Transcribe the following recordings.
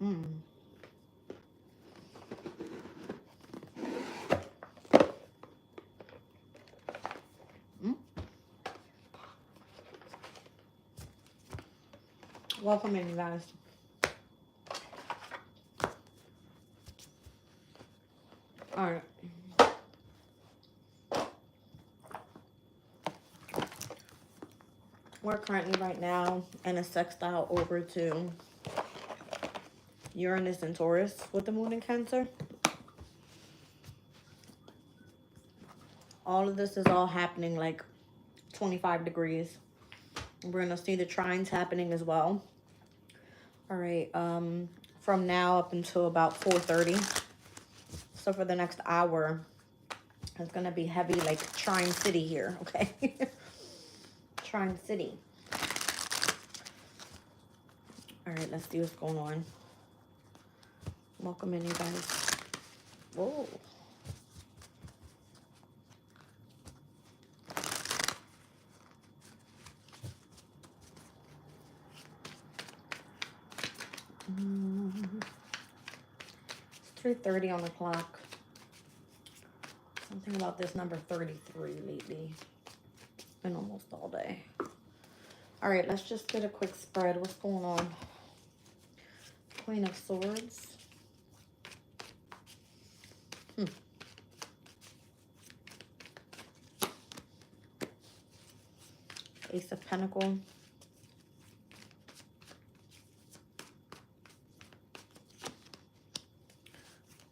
Mm. Mm. Welcome in, you guys. All right. We're currently right now in a sextile over to Uranus and Taurus with the moon in Cancer. All of this is all happening like 25 degrees. We're going to see the trines happening as well. All right. From now up until about 4:30. So for the next hour, it's going to be heavy like Trine City here, okay? Trine City. All right, let's see what's going on. Welcome in, you guys. Whoa. It's 3:30 on the clock. Something about this number 33 lately. It's been almost all day. All right, let's just get a quick spread. What's going on? Queen of Swords. Ace of Pentacles.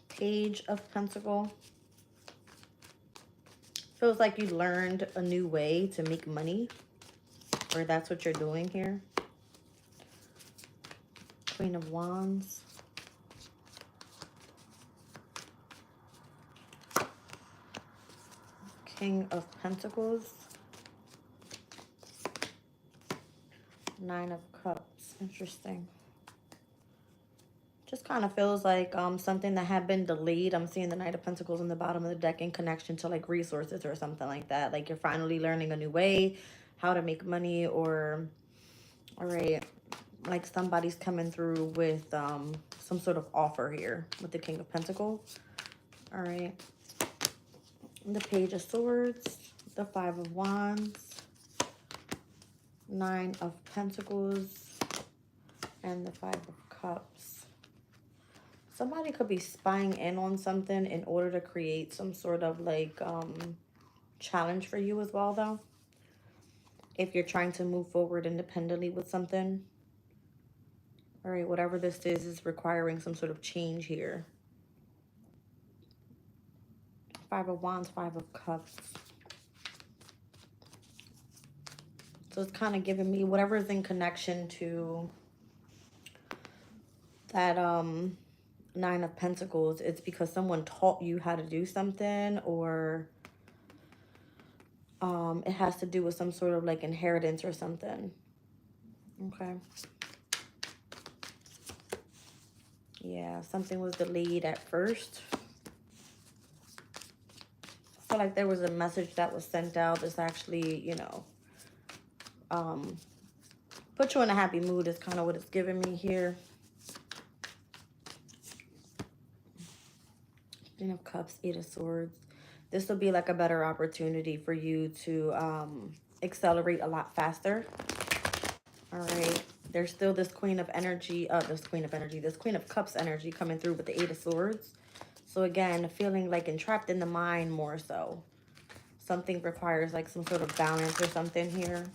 Page of Pentacles. Feels like you learned a new way to make money, or that's what you're doing here. Queen of Wands. King of Pentacles. Nine of Cups. Interesting. Just kind of feels like something that had been delayed. I'm seeing the Knight of Pentacles in the bottom of the deck in connection to like resources or something like that. Like you're finally learning a new way how to make money, or all right, like somebody's coming through with some sort of offer here with the King of Pentacles. All right. The Page of Swords, the Five of Wands, Nine of Pentacles, and the Five of Cups. Somebody could be spying in on something in order to create some sort of like challenge for you as well, though. If you're trying to move forward independently with something. All right, whatever this is requiring some sort of change here. Five of Wands, Five of Cups. So it's kind of giving me whatever is in connection to that Nine of Pentacles. It's because someone taught you how to do something, or it has to do with some sort of like inheritance or something. Okay. Yeah, something was delayed at first. I feel like there was a message that was sent out that's actually, you know, put you in a happy mood is kind of what it's giving me here. Queen of Cups, Eight of Swords. This will be like a better opportunity for you to accelerate a lot faster. All right. There's still this Queen of Cups energy coming through with the Eight of Swords. So again, feeling like entrapped in the mind more so. Something requires like some sort of balance or something here.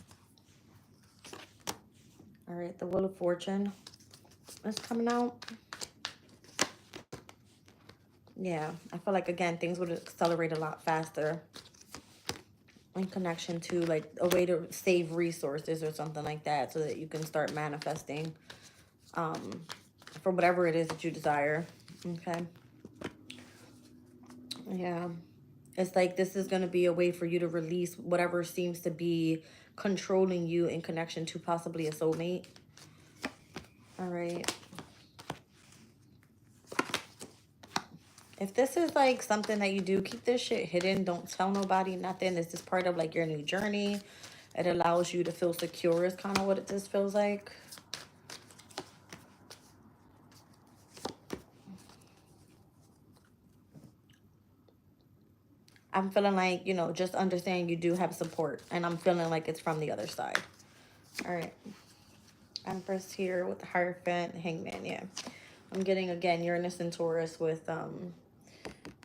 All right, the Wheel of Fortune is coming out. Yeah, I feel like, again, things would accelerate a lot faster in connection to like a way to save resources or something like that, so that you can start manifesting for whatever it is that you desire. Okay. Yeah. It's like this is going to be a way for you to release whatever seems to be controlling you in connection to possibly a soulmate. All right. If this is like something that you do, keep this shit hidden. Don't tell nobody nothing. This is part of like your new journey. It allows you to feel secure is kind of what it just feels like. I'm feeling like, you know, just understand you do have support. And I'm feeling like it's from the other side. All right. Empress here with the Hierophant, Hangman, yeah. I'm getting, again, Uranus and Taurus with,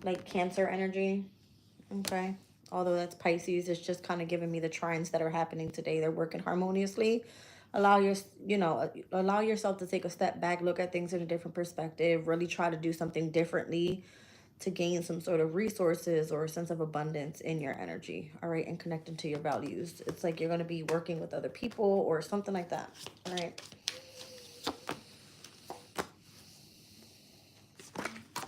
like, Cancer energy. Okay. Although that's Pisces, it's just kind of giving me the trines that are happening today. They're working harmoniously. Allow allow yourself to take a step back, look at things in a different perspective, really try to do something differently to gain some sort of resources or a sense of abundance in your energy. All right. And connecting to your values. It's like you're going to be working with other people or something like that. All right.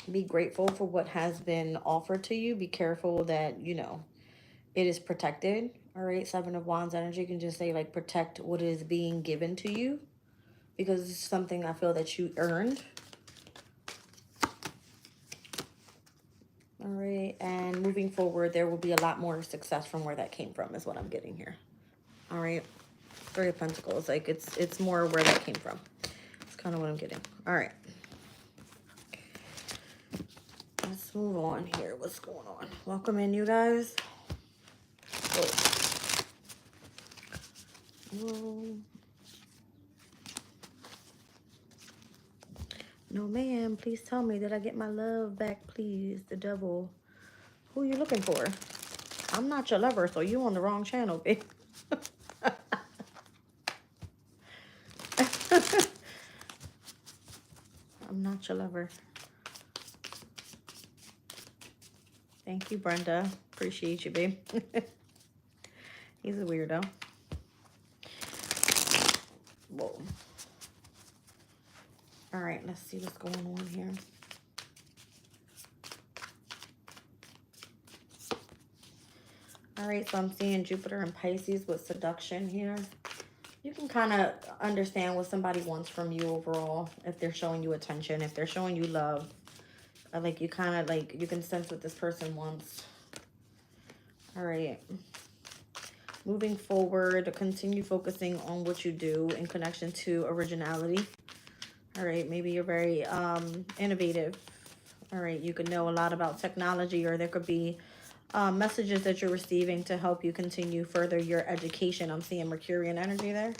Be grateful for what has been offered to you. Be careful that, you know, it is protected. All right. Seven of Wands energy can just say, like, protect what is being given to you, because it's something I feel that you earned. All right. And moving forward, there will be a lot more success from where that came from, is what I'm getting here. All right. Three of Pentacles. Like, it's more where that came from. It's kind of what I'm getting. All right. Let's move on here. What's going on? Welcome in, you guys. Whoa. No, ma'am. Please tell me, did I get my love back, please? The devil. Who are you looking for? I'm not your lover, so you on the wrong channel, babe. I'm not your lover. Thank you, Brenda. Appreciate you, babe. He's a weirdo. Whoa. All right, let's see what's going on here. All right, so I'm seeing Jupiter and Pisces with Seduction here. You can kind of understand what somebody wants from you overall, if they're showing you attention, if they're showing you love. Like, you kind of, like, you can sense what this person wants. All right. Moving forward, continue focusing on what you do in connection to originality. All right, maybe you're very innovative. All right, you could know a lot about technology, or there could be messages that you're receiving to help you continue further your education. I'm seeing Mercurian energy there.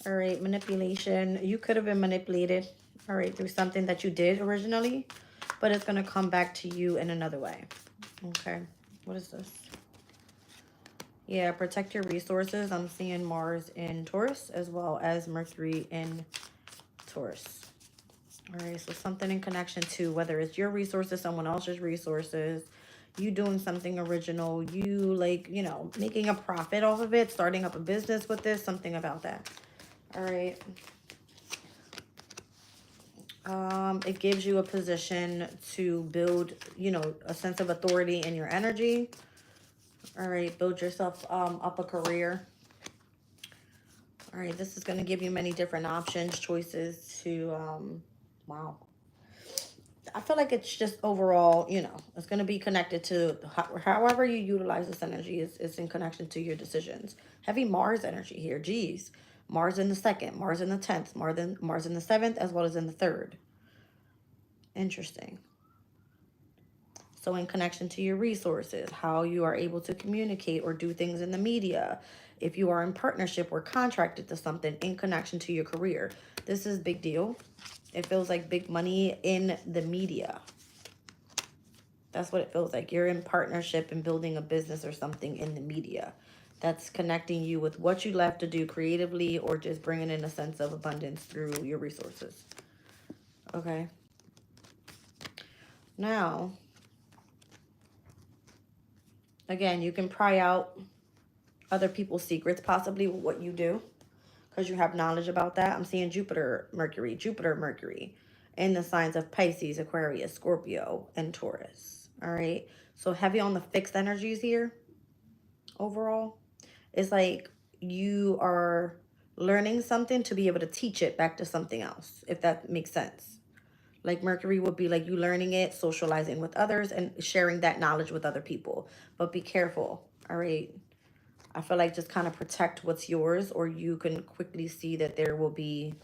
All right, manipulation. You could have been manipulated, all right, through something that you did originally, but it's going to come back to you in another way. Okay, what is this? Yeah, protect your resources. I'm seeing Mars in Taurus as well as Mercury in Taurus. All right, so something in connection to whether it's your resources, someone else's resources, you doing something original, you, like, you know, making a profit off of it, starting up a business with this, something about that. All right. It gives you a position to build, you know, a sense of authority in your energy. All right, build yourself up a career. All right, this is going to give you many different options, choices to, wow. I feel like it's just overall, you know, it's going to be connected to however you utilize this energy is in connection to your decisions. Heavy Mars energy here. Geez. Mars in the 2nd, Mars in the 10th, Mars in the 7th, as well as in the 3rd. Interesting. So in connection to your resources, how you are able to communicate or do things in the media, if you are in partnership or contracted to something in connection to your career. This is big deal. It feels like big money in the media. That's what it feels like. You're in partnership and building a business or something in the media. That's connecting you with what you left to do creatively, or just bringing in a sense of abundance through your resources. Okay. Now, again, you can pry out other people's secrets, possibly with what you do, because you have knowledge about that. I'm seeing Jupiter, Mercury in the signs of Pisces, Aquarius, Scorpio, and Taurus. All right. So heavy on the fixed energies here overall. It's like you are learning something to be able to teach it back to something else, if that makes sense. Like Mercury would be like you learning it, socializing with others, and sharing that knowledge with other people. But be careful, all right? I feel like just kind of protect what's yours, or you can quickly see that there will be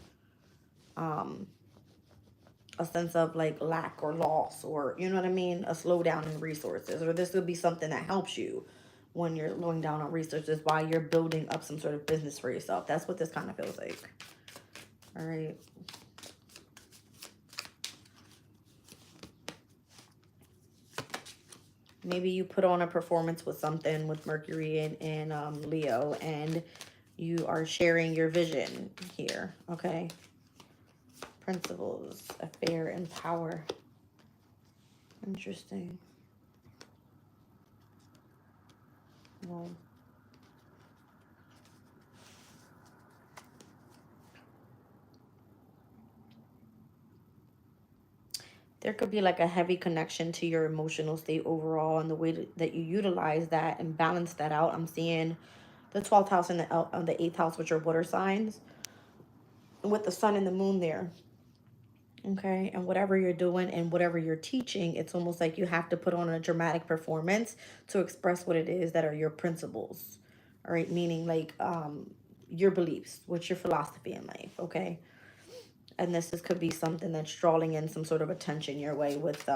a sense of like lack or loss, or you know what I mean, a slowdown in resources, or this would be something that helps you when you're slowing down on resources while you're building up some sort of business for yourself. That's what this kind of feels like. All right. Maybe you put on a performance with something with Mercury and Leo, and you are sharing your vision here, okay? Principles, affair, and power. Interesting. Well, there could be like a heavy connection to your emotional state overall, and the way that you utilize that and balance that out. I'm seeing the 12th house and the 8th house, which are water signs, with the sun and the moon there. Okay, and whatever you're doing and whatever you're teaching, it's almost like you have to put on a dramatic performance to express what it is that are your principles. All right, meaning like your beliefs, what's your philosophy in life, okay? And could be something that's drawing in some sort of attention your way with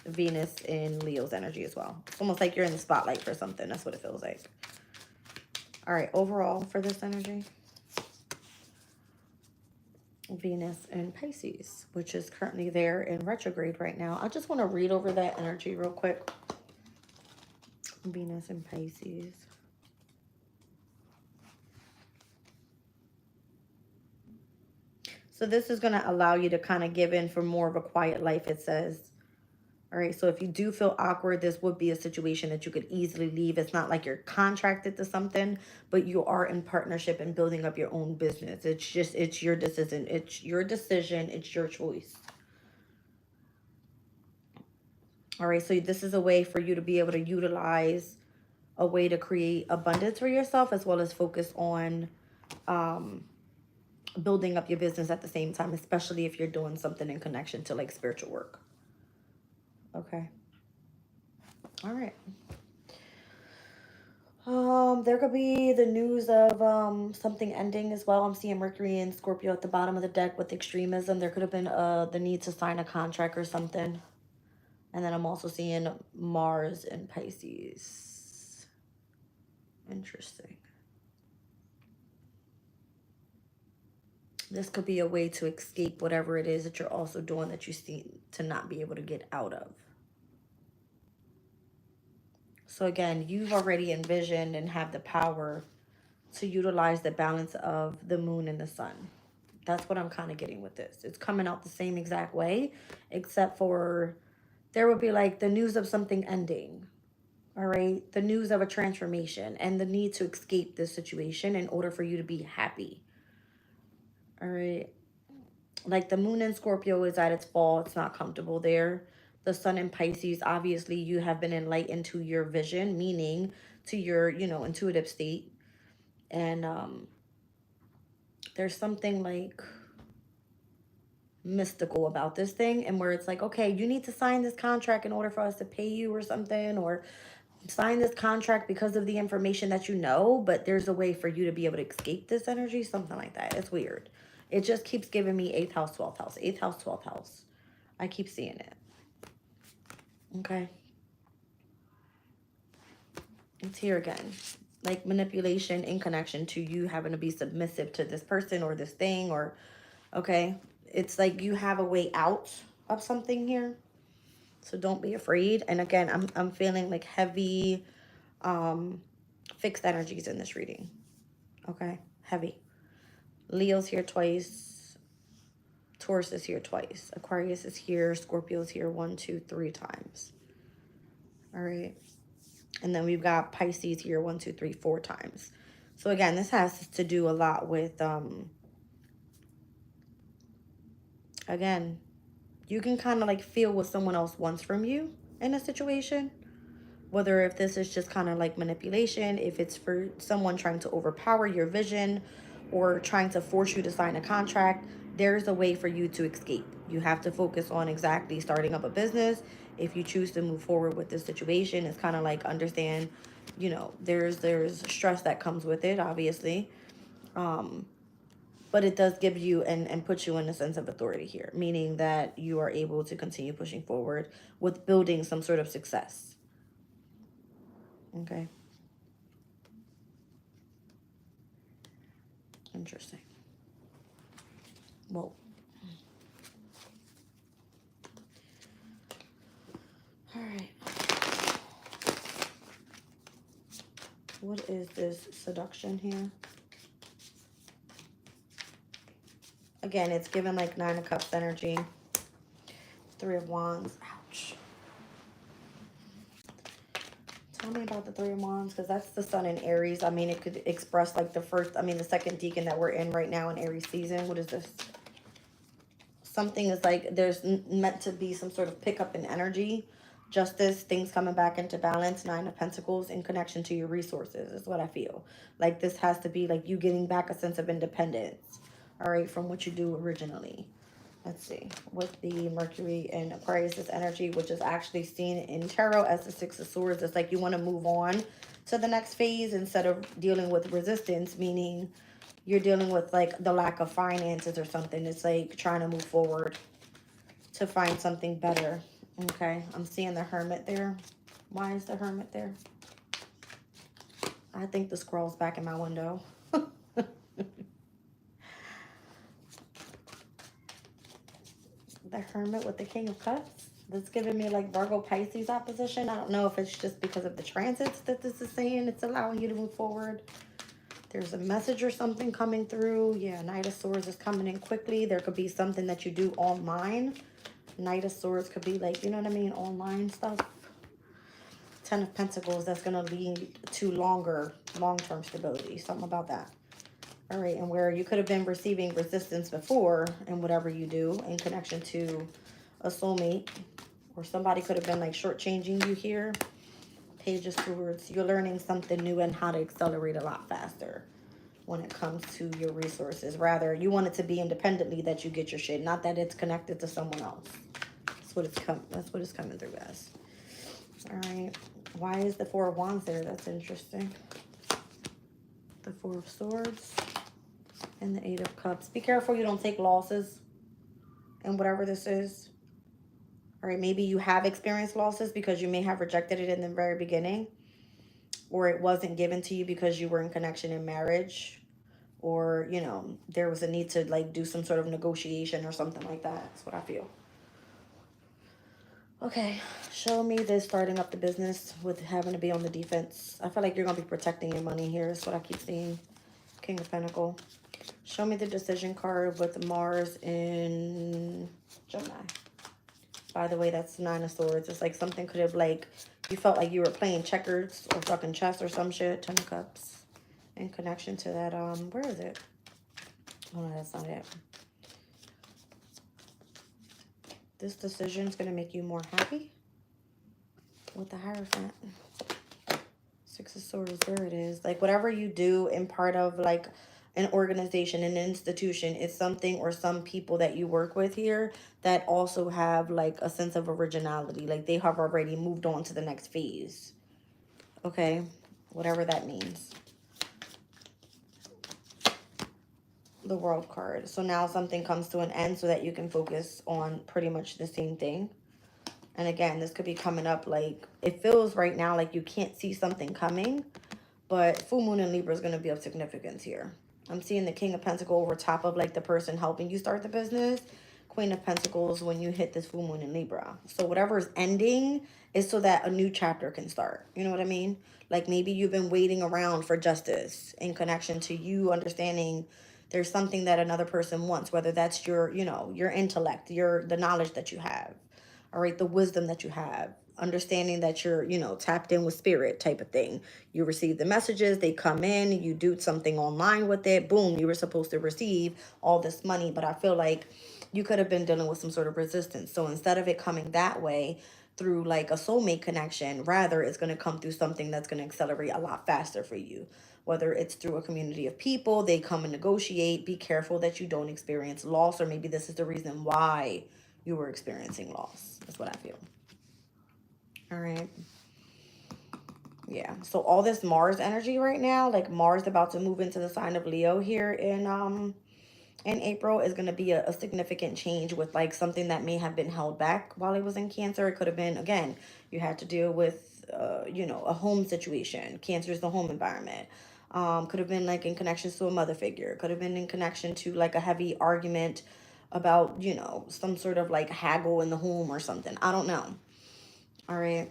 Venus in Leo's energy as well. It's almost like you're in the spotlight for something. That's what it feels like. All right, overall for this energy, Venus in Pisces, which is currently there in retrograde right now. I just want to read over that energy real quick. Venus in Pisces. So this is going to allow you to kind of give in for more of a quiet life, it says. All right, so if you do feel awkward, this would be a situation that you could easily leave. It's not like you're contracted to something, but you are in partnership and building up your own business. It's your decision. It's your decision. It's your choice. All right, so this is a way for you to be able to utilize a way to create abundance for yourself, as well as focus on building up your business at the same time, especially if you're doing something in connection to like spiritual work. Okay. All right. There could be the news of something ending as well. I'm seeing Mercury and Scorpio at the bottom of the deck with extremism. There could have been the need to sign a contract or something. And then I'm also seeing Mars and Pisces. Interesting. This could be a way to escape whatever it is that you're also doing that you seem to not be able to get out of. So again, you've already envisioned and have the power to utilize the balance of the moon and the sun. That's what I'm kind of getting with this. It's coming out the same exact way, except for there would be like the news of something ending. All right. The news of a transformation and the need to escape this situation in order for you to be happy. All right. Like the moon in Scorpio is at its fall. It's not comfortable there. The sun in Pisces, obviously you have been enlightened to your vision, meaning to your, intuitive state. And there's something like mystical about this thing, and where it's like, okay, you need to sign this contract in order for us to pay you or something, or sign this contract because of the information that you know, but there's a way for you to be able to escape this energy, something like that. It's weird. It just keeps giving me 8th house, 12th house, 8th house, 12th house. I keep seeing it. Okay. It's here again. Like manipulation in connection to you having to be submissive to this person or this thing, or, okay. It's like you have a way out of something here. So don't be afraid. And again, I'm feeling like heavy fixed energies in this reading. Okay? Heavy. Leo's here twice. Taurus is here twice. Aquarius is here. Scorpio is here 1, 2, 3 times. All right. And then we've got Pisces here 1, 2, 3, 4 times. So again, this has to do a lot with, again, you can kind of like feel what someone else wants from you in a situation. Whether if this is just kind of like manipulation, if it's for someone trying to overpower your vision or trying to force you to sign a contract, there's a way for you to escape. You have to focus on exactly starting up a business. If you choose to move forward with this situation, it's kind of like understand, there's stress that comes with it, obviously. But it does give you and put you in a sense of authority here, meaning that you are able to continue pushing forward with building some sort of success. Okay. Interesting. Well, all right. What is this seduction here? Again, it's given like 9 of Cups energy. 3 of Wands. Ouch. Tell me about the 3 of Wands, because that's the Sun in Aries. I mean, it could express like the second decan that we're in right now in Aries season. What is this? Something is like there's meant to be some sort of pickup in energy. Justice, things coming back into balance. 9 of Pentacles in connection to your resources is what I feel. Like this has to be like you getting back a sense of independence, all right, from what you do originally. Let's see, with the Mercury and Aquarius energy, which is actually seen in tarot as the 6 of Swords. It's like you want to move on to the next phase instead of dealing with resistance, meaning you're dealing with like the lack of finances or something. It's like trying to move forward to find something better. Okay, I'm seeing the Hermit there. Why is the Hermit there? I think the scroll's back in my window. The Hermit with the King of Cups. That's giving me like Virgo Pisces opposition. I don't know if it's just because of the transits that this is saying it's allowing you to move forward. There's a message or something coming through. Yeah, Knight of Swords is coming in quickly. There could be something that you do online. Knight of Swords could be like, you know what I mean, online stuff. 10 of Pentacles, that's going to lead to long-term stability. Something about that. All right, and where you could have been receiving resistance before in whatever you do in connection to a soulmate, or somebody could have been like shortchanging you here. Page of Swords, you're learning something new and how to accelerate a lot faster when it comes to your resources. Rather, you want it to be independently that you get your shit, not that it's connected to someone else. That's what it's coming through as. All right. Why is the 4 of Wands there? That's interesting. The 4 of Swords and the 8 of Cups. Be careful you don't take losses in whatever this is. All right, maybe you have experienced losses because you may have rejected it in the very beginning, or it wasn't given to you because you were in connection in marriage, or, you know, there was a need to like do some sort of negotiation or something like that. That's what I feel. Okay, show me this starting up the business with having to be on the defense. I feel like you're going to be protecting your money here. That's what I keep seeing. King of Pentacles. Show me the decision card with Mars in Gemini. By the way, that's 9 of Swords. It's like something could have like, you felt like you were playing checkers or fucking chess or some shit. 10 of Cups. In connection to that, where is it? Oh no, that's not it. This decision is going to make you more happy with the Hierophant. 6 of Swords, there it is. Like whatever you do in part of like an organization, an institution, it's something or some people that you work with here that also have like a sense of originality. Like they have already moved on to the next phase. Okay, whatever that means. The World card. So now something comes to an end so that you can focus on pretty much the same thing. And again, this could be coming up like, it feels right now like you can't see something coming, but full moon in Libra is going to be of significance here. I'm seeing the King of Pentacles over top of like the person helping you start the business. Queen of Pentacles when you hit this full moon in Libra. So whatever is ending is so that a new chapter can start. You know what I mean? Like maybe you've been waiting around for justice in connection to you understanding there's something that another person wants, whether that's your, you know, your intellect, the knowledge that you have, all right, the wisdom that you have, understanding that you're, you know, tapped in with spirit type of thing. You receive the messages, they come in, you do something online with it, boom, you were supposed to receive all this money. But I feel like you could have been dealing with some sort of resistance. So instead of it coming that way through like a soulmate connection, rather it's going to come through something that's going to accelerate a lot faster for you. Whether it's through a community of people, they come and negotiate. Be careful that you don't experience loss, or maybe this is the reason why you were experiencing loss. That's what I feel. All right. Yeah. So all this Mars energy right now, like Mars about to move into the sign of Leo here in in April is going to be a significant change with like something that may have been held back while it was in Cancer. It could have been, again, you had to deal with, you know, a home situation. Cancer is the home environment. Could have been like in connections to a mother figure. Could have been in connection to like a heavy argument about, you know, some sort of like haggle in the home or something. I don't know. All right.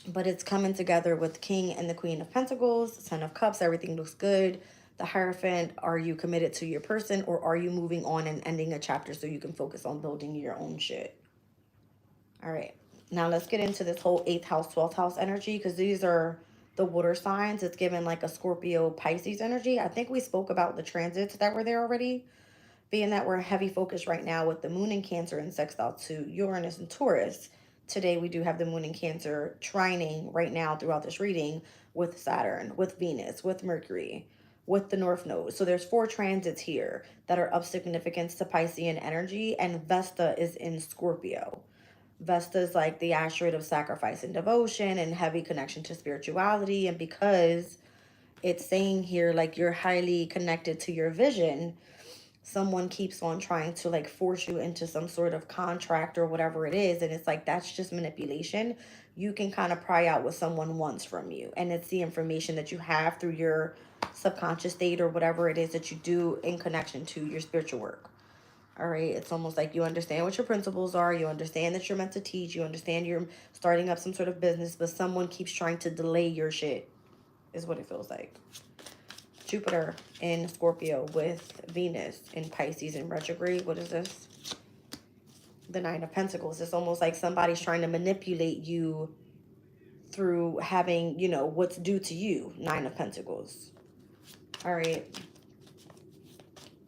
But it's coming together with King and the Queen of Pentacles, Ten of Cups. Everything looks good. The Hierophant, are you committed to your person, or are you moving on and ending a chapter so you can focus on building your own shit? All right. Now let's get into this whole 8th house, 12th house energy, because these are the water signs. It's given like a Scorpio, Pisces energy. I think we spoke about the transits that were there already, being that we're heavy focus right now with the moon in Cancer and sextile to Uranus and Taurus. Today we do have the moon in Cancer trining right now throughout this reading with Saturn, with Venus, with Mercury, with the North Node. So there's 4 transits here that are of significance to Piscean energy, and Vesta is in Scorpio. Vesta is like the asteroid of sacrifice and devotion and heavy connection to spirituality. And because it's saying here like you're highly connected to your vision, someone keeps on trying to like force you into some sort of contract or whatever it is, and it's like that's just manipulation. You can kind of pry out what someone wants from you, and it's the information that you have through your subconscious state or whatever it is that you do in connection to your spiritual work. All right, it's almost like you understand what your principles are, you understand that you're meant to teach, you understand you're starting up some sort of business, but someone keeps trying to delay your shit, is what it feels like. Jupiter in Scorpio with Venus in Pisces in retrograde. What is this? The Nine of Pentacles. It's almost like somebody's trying to manipulate you through having, you know, what's due to you. Nine of Pentacles. All right.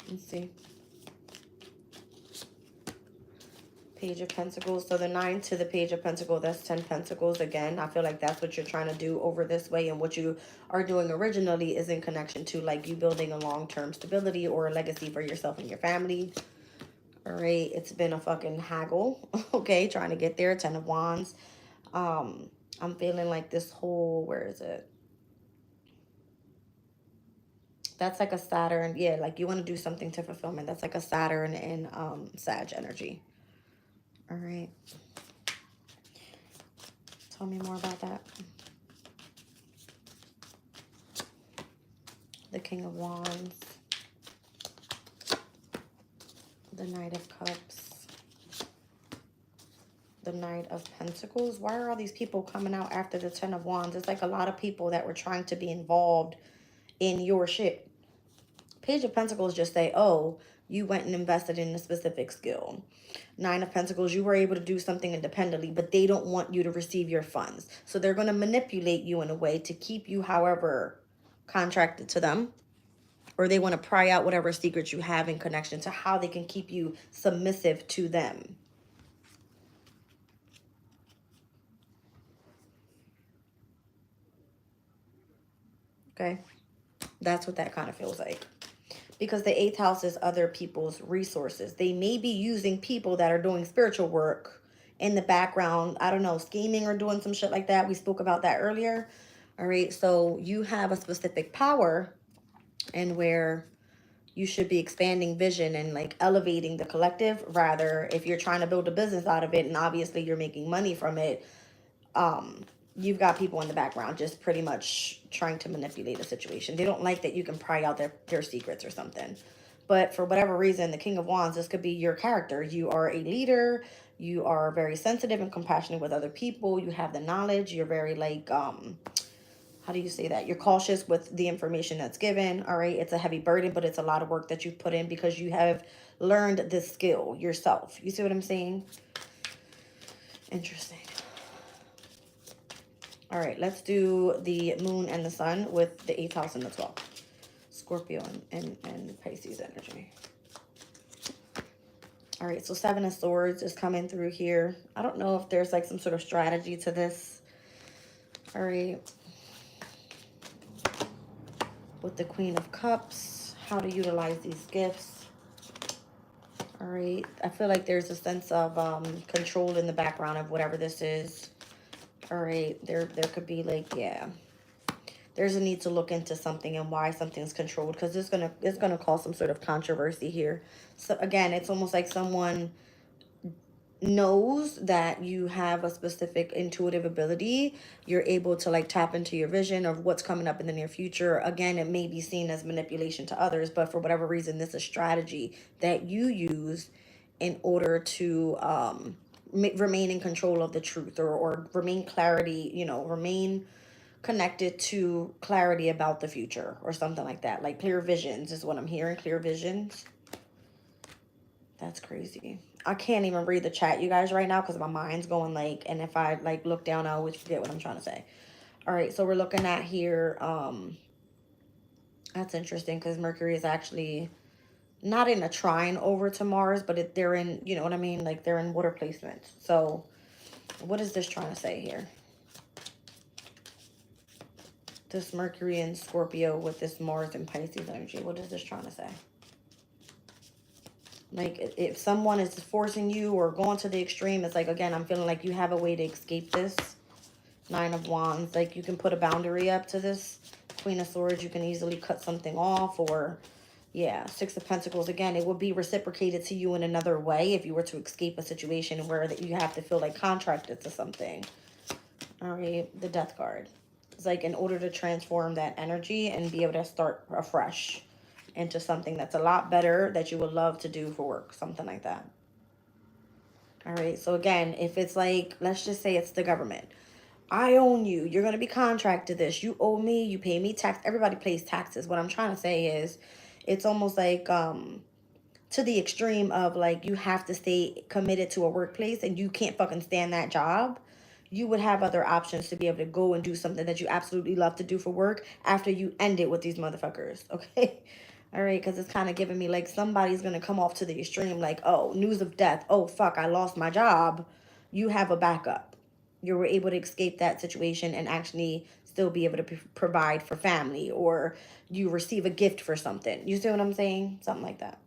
Let's see. Page of Pentacles. So the 9 to the Page of Pentacles, that's 10 Pentacles. Again, I feel like that's what you're trying to do over this way. And what you are doing originally is in connection to like you building a long-term stability or a legacy for yourself and your family. All right. It's been a fucking haggle. Okay. Trying to get there. 10 of Wands. I'm feeling like this whole, where is it? That's like a Saturn. Yeah. Like you want to do something to fulfillment. That's like a Saturn and Sag energy. All right. Tell me more about that. The King of Wands. The Knight of Cups. The Knight of Pentacles. Why are all these people coming out after the 10 of Wands? It's like a lot of people that were trying to be involved in your shit. Page of Pentacles just say, oh, you went and invested in a specific skill. 9 of Pentacles, you were able to do something independently, but they don't want you to receive your funds. So they're going to manipulate you in a way to keep you, however, contracted to them. Or they want to pry out whatever secrets you have in connection to how they can keep you submissive to them. Okay? That's what that kind of feels like. Because the 8th house is other people's resources. They may be using people that are doing spiritual work in the background. I don't know, scheming or doing some shit like that. We spoke about that earlier. All right, so you have a specific power and where you should be expanding vision and like elevating the collective. Rather, if you're trying to build a business out of it and obviously you're making money from it, you've got people in the background just pretty much trying to manipulate the situation. They don't like that you can pry out their secrets or something. But for whatever reason, the King of Wands, this could be your character. You are a leader. You are very sensitive and compassionate with other people. You have the knowledge. You're very like, how do you say that? You're cautious with the information that's given. All right. It's a heavy burden, but it's a lot of work that you've put in because you have learned this skill yourself. You see what I'm saying? Interesting. All right, let's do the moon and the sun with the 8th house and the 12th. Scorpio and Pisces energy. All right, so 7 of Swords is coming through here. I don't know if there's like some sort of strategy to this. All right. With the Queen of Cups, how to utilize these gifts. All right, I feel like there's a sense of control in the background of whatever this is. All right, there could be like, yeah. there's a need to look into something and why something's controlled, because it's gonna cause some sort of controversy here. So again, it's almost like someone knows that you have a specific intuitive ability. You're able to like tap into your vision of what's coming up in the near future. Again, it may be seen as manipulation to others, but for whatever reason, this is a strategy that you use in order to remain in control of the truth, or remain clarity, remain connected to clarity about the future or something like that. Like clear visions is what I'm hearing. Clear visions. That's crazy. I can't even read the chat, you guys, right now, because my mind's going like, and if I like look down, I always forget what I'm trying to say. All right, so we're looking at here. That's interesting because Mercury is actually not in a trine over to Mars, but they're in, you know what I mean? Like they're in water placements. So what is this trying to say here? This Mercury in Scorpio with this Mars and Pisces energy. What is this trying to say? Like, if someone is forcing you or going to the extreme, it's like, again, I'm feeling like you have a way to escape this. 9 of Wands. Like, you can put a boundary up to this. Queen of Swords, you can easily cut something off. Or, yeah, 6 of Pentacles. Again, it would be reciprocated to you in another way if you were to escape a situation where that you have to feel like contracted to something. All right, the Death card. It's like in order to transform that energy and be able to start afresh into something that's a lot better that you would love to do for work, something like that. All right, so again, if it's like, let's just say it's the government. I own you. You're going to be contracted this. You owe me. You pay me tax. Everybody pays taxes. What I'm trying to say is it's almost like to the extreme of like you have to stay committed to a workplace and you can't fucking stand that job. You would have other options to be able to go and do something that you absolutely love to do for work after you end it with these motherfuckers, okay? All right, because it's kind of giving me like somebody's going to come off to the extreme, like, oh, news of death. Oh, fuck, I lost my job. You have a backup. You were able to escape that situation and actually still be able to provide for family, or you receive a gift for something. You see what I'm saying? Something like that.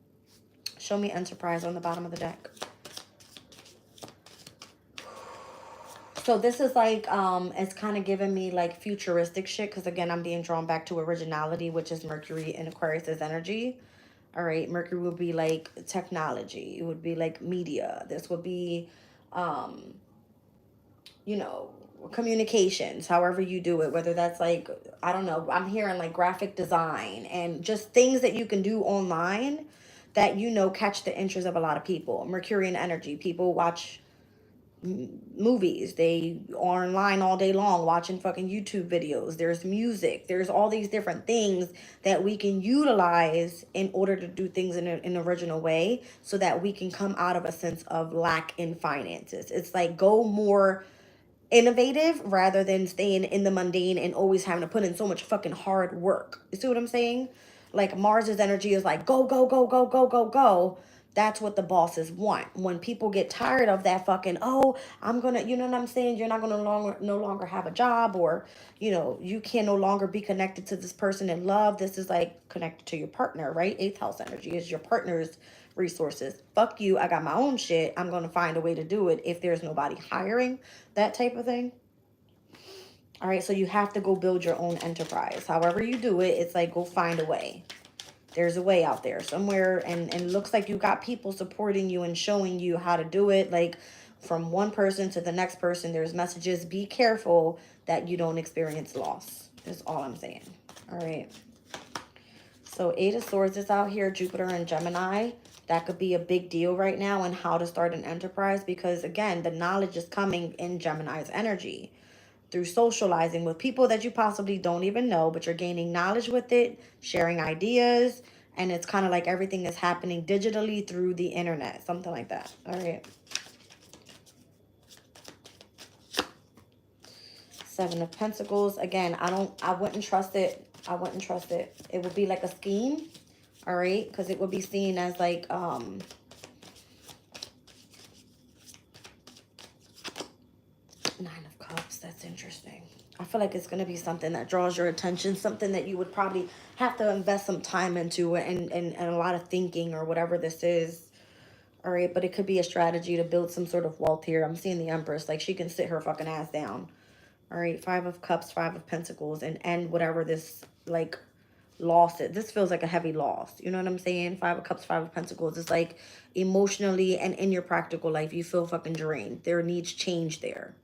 Show me enterprise on the bottom of the deck. So this is like, it's kind of giving me like futuristic shit. Because again, I'm being drawn back to originality, which is Mercury in Aquarius's energy. All right. Mercury would be like technology. It would be like media. This would be, you know, communications, however you do it, whether that's like, I don't know, I'm hearing like graphic design and just things that you can do online that, you know, catch the interest of a lot of people. Mercurian energy. People watch movies. They are online all day long watching fucking YouTube videos. There's music. There's all these different things that we can utilize in order to do things in an original way so that we can come out of a sense of lack in finances. It's like go more innovative rather than staying in the mundane and always having to put in so much fucking hard work. You see what I'm saying? Like Mars's energy is like go, go, go, go, go, go, go. That's what the bosses want. When people get tired of that fucking, oh, I'm gonna, you know what I'm saying? You're not gonna no longer have a job, or, you know, you can no longer be connected to this person in love. This is like connected to your partner, right? 8th house energy is your partner's resources. Fuck you. I got my own shit. I'm gonna find a way to do it if there's nobody hiring, that type of thing. All right, so you have to go build your own enterprise. However you do it, it's like go find a way. There's a way out there somewhere, and it looks like you got people supporting you and showing you how to do it. Like from one person to the next person, there's messages. Be careful that you don't experience loss. That's all I'm saying. All right. So 8 of Swords is out here, Jupiter and Gemini. That could be a big deal right now in how to start an enterprise, because again, the knowledge is coming in Gemini's energy through socializing with people that you possibly don't even know, but you're gaining knowledge with it, sharing ideas, and it's kind of like everything is happening digitally through the internet, something like that. All right. 7 of Pentacles. Again, I wouldn't trust it. I wouldn't trust it. It would be like a scheme, all right? Because it would be seen as like, 9 of Cups. That's interesting. I feel like it's going to be something that draws your attention, something that you would probably have to invest some time into and a lot of thinking or whatever this is. All right, but it could be a strategy to build some sort of wealth here. I'm seeing the Empress. Like, she can sit her fucking ass down. All right, Five of Cups, Five of Pentacles, and end whatever this, like, loss is. This feels like a heavy loss. You know what I'm saying? Five of Cups, Five of Pentacles. It's like emotionally and in your practical life, you feel fucking drained. There needs change there.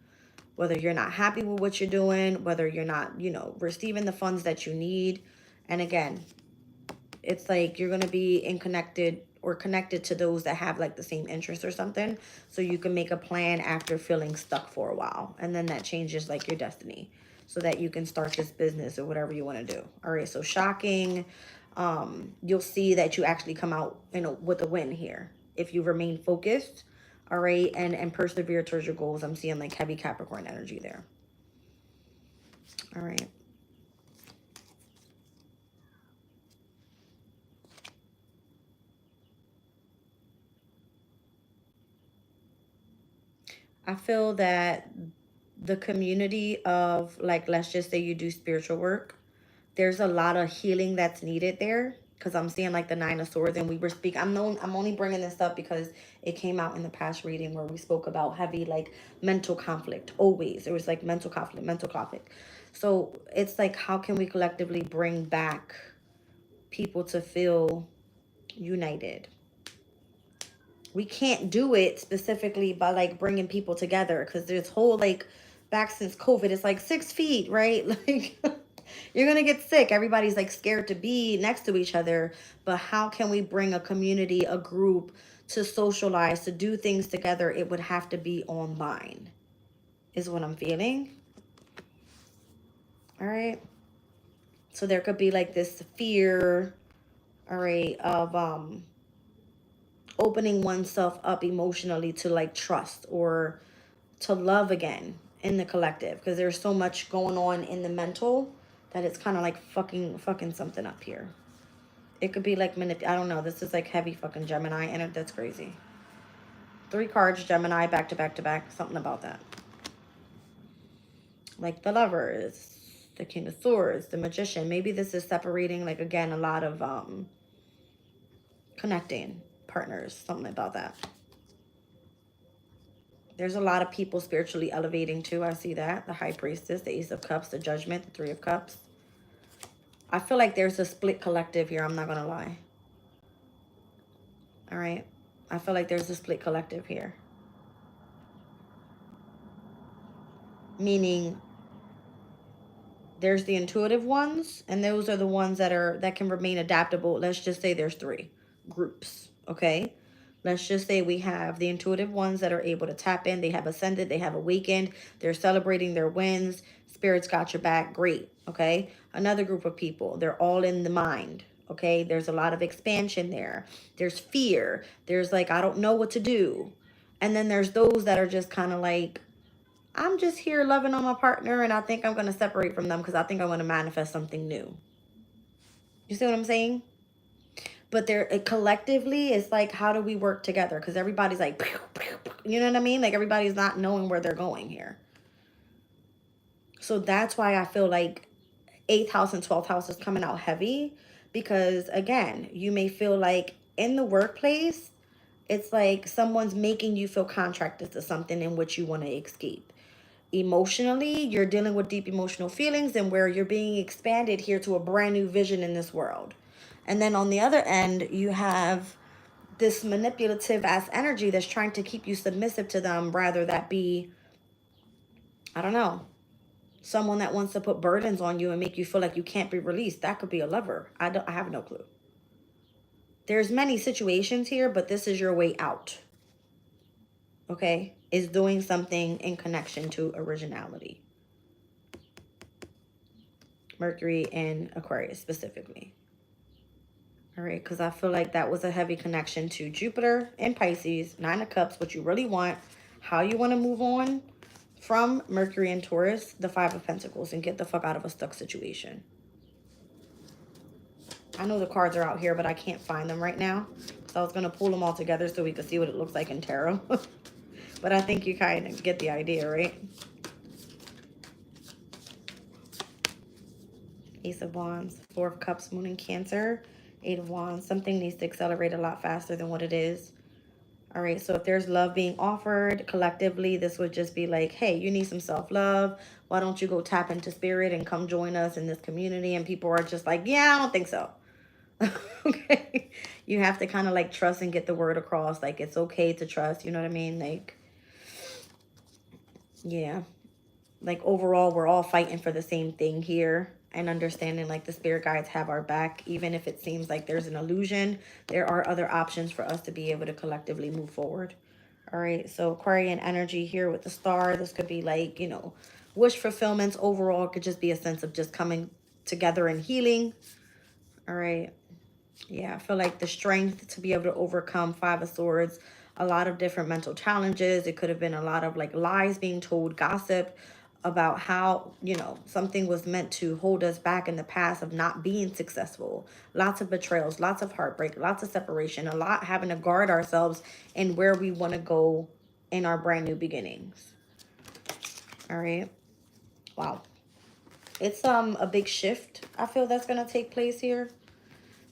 Whether you're not happy with what you're doing, whether you're not, you know, receiving the funds that you need. And again, it's like you're going to be connected to those that have like the same interests or something. So you can make a plan after feeling stuck for a while. And then that changes like your destiny so that you can start this business or whatever you want to do. All right. So shocking. You'll see that you actually come out, you know, with a win here. If you remain focused. All right. And persevere towards your goals. I'm seeing like heavy Capricorn energy there. All right. I feel that the community of, like, let's just say you do spiritual work, there's a lot of healing that's needed there. Because I'm seeing like the Nine of Swords, and we were speaking. I'm only bringing this up because it came out in the past reading where we spoke about heavy like mental conflict. Always it was like mental conflict. So it's like, how can we collectively bring back people to feel united? We can't do it specifically by like bringing people together, because this whole like back since COVID, it's like 6 feet, right? Like you're gonna get sick. Everybody's like scared to be next to each other. But how can we bring a community, a group to socialize, to do things together? It would have to be online, is what I'm feeling. All right. So there could be like this fear, all right, of opening oneself up emotionally to like trust or to love again in the collective, because there's so much going on in the mental that it's kind of like fucking something up here. It could be like I don't know. This is like heavy fucking Gemini, and that's crazy. 3 cards, Gemini, back to back to back. Something about that. Like the Lovers, the King of Swords, the Magician. Maybe this is separating, like, again, a lot of connecting partners. Something about that. There's a lot of people spiritually elevating too. I see that. The High Priestess, the Ace of Cups, the Judgment, the Three of Cups. I feel like there's a split collective here. I'm not going to lie. All right. I feel like there's a split collective here. Meaning there's the intuitive ones, and those are the ones that can remain adaptable. Let's just say there's 3 groups. Okay. Let's just say we have the intuitive ones that are able to tap in. They have ascended. They have awakened. They're celebrating their wins. Spirit's got your back. Great. Okay. Another group of people, they're all in the mind. Okay. There's a lot of expansion there. There's fear. There's like, I don't know what to do. And then there's those that are just kind of like, I'm just here loving on my partner, and I think I'm going to separate from them because I think I want to manifest something new. You see what I'm saying? But they're collectively, it's like, how do we work together? Because everybody's like, you know what I mean? Like everybody's not knowing where they're going here. So that's why I feel like 8th house and 12th house is coming out heavy. Because again, you may feel like in the workplace, it's like someone's making you feel contracted to something in which you want to escape. Emotionally, you're dealing with deep emotional feelings, and where you're being expanded here to a brand new vision in this world. And then on the other end, you have this manipulative ass energy that's trying to keep you submissive to them, rather that be, I don't know, someone that wants to put burdens on you and make you feel like you can't be released. That could be a lover. I have no clue. There's many situations here, but this is your way out. Okay? Is doing something in connection to originality. Mercury and Aquarius specifically. All right, because I feel like that was a heavy connection to Jupiter and Pisces, 9 of Cups, what you really want, how you want to move on from Mercury and Taurus, the 5 of Pentacles, and get the fuck out of a stuck situation. I know the cards are out here, but I can't find them right now. So I was going to pull them all together so we could see what it looks like in tarot. But I think you kind of get the idea, right? Ace of Wands, 4 of Cups, Moon in Cancer, 8 of Wands. Something needs to accelerate a lot faster than what it is. All right, so if there's love being offered collectively, this would just be like, hey, you need some self-love. Why don't you go tap into spirit and come join us in this community? And people are just like, yeah, I don't think so. Okay. You have to kind of like trust and get the word across. Like, it's okay to trust. You know what I mean? Like, yeah. Like, overall, we're all fighting for the same thing here. And understanding like the spirit guides have our back. Even if it seems like there's an illusion, there are other options for us to be able to collectively move forward. All right, so Aquarian energy here with the star. This could be like, you know, wish fulfillments. Overall, it could just be a sense of just coming together and healing. All right. Yeah, I feel like the strength to be able to overcome Five of Swords, a lot of different mental challenges. It could have been a lot of like lies being told, gossip about how, you know, something was meant to hold us back in the past of not being successful. Lots of betrayals, lots of heartbreak, lots of separation, a lot having to guard ourselves in where we want to go in our brand new beginnings. All right. Wow. It's a big shift I feel that's going to take place here.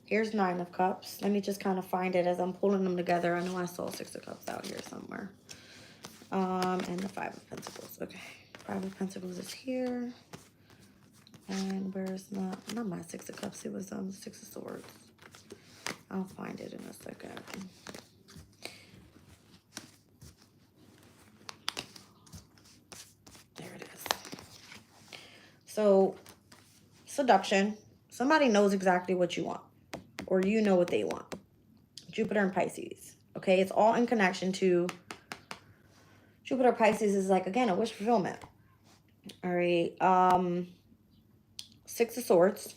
Here's Nine of Cups. Let me just kind of find it as I'm pulling them together. I know I saw Six of Cups out here somewhere. And the Five of Pentacles. Okay. Five of Pentacles is here. And where's not my Six of Cups. It was Six of Swords. I'll find it in a second. There it is. So, seduction. Somebody knows exactly what you want. Or you know what they want. Jupiter and Pisces. Okay, it's all in connection to Jupiter. Pisces is like, again, a wish fulfillment. All right. Six of Swords.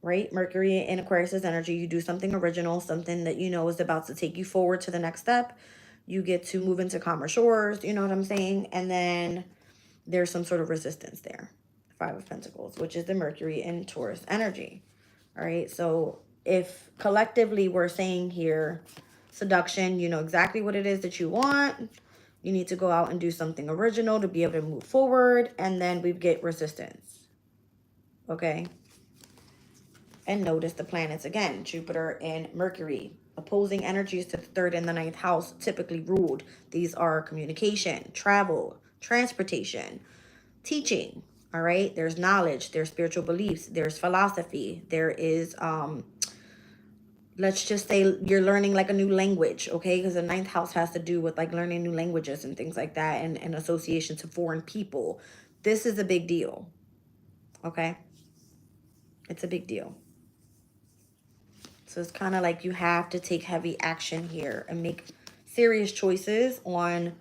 Right? Mercury in Aquarius' energy. You do something original, something that you know is about to take you forward to the next step. You get to move into calmer shores. You know what I'm saying? And then there's some sort of resistance there. Five of Pentacles, which is the Mercury in Taurus energy. All right. So if collectively we're saying here, seduction, you know exactly what it is that you want. You need to go out and do something original to be able to move forward. And then we get resistance. Okay. And notice the planets again, Jupiter and Mercury. Opposing energies to the 3rd and the 9th house typically ruled. These are communication, travel, transportation, teaching. All right. There's knowledge, there's spiritual beliefs, there's philosophy, there is let's just say you're learning like a new language, okay? Because the 9th house has to do with like learning new languages and things like that, and association to foreign people. This is a big deal, okay? It's a big deal. So it's kind of like you have to take heavy action here and make serious choices on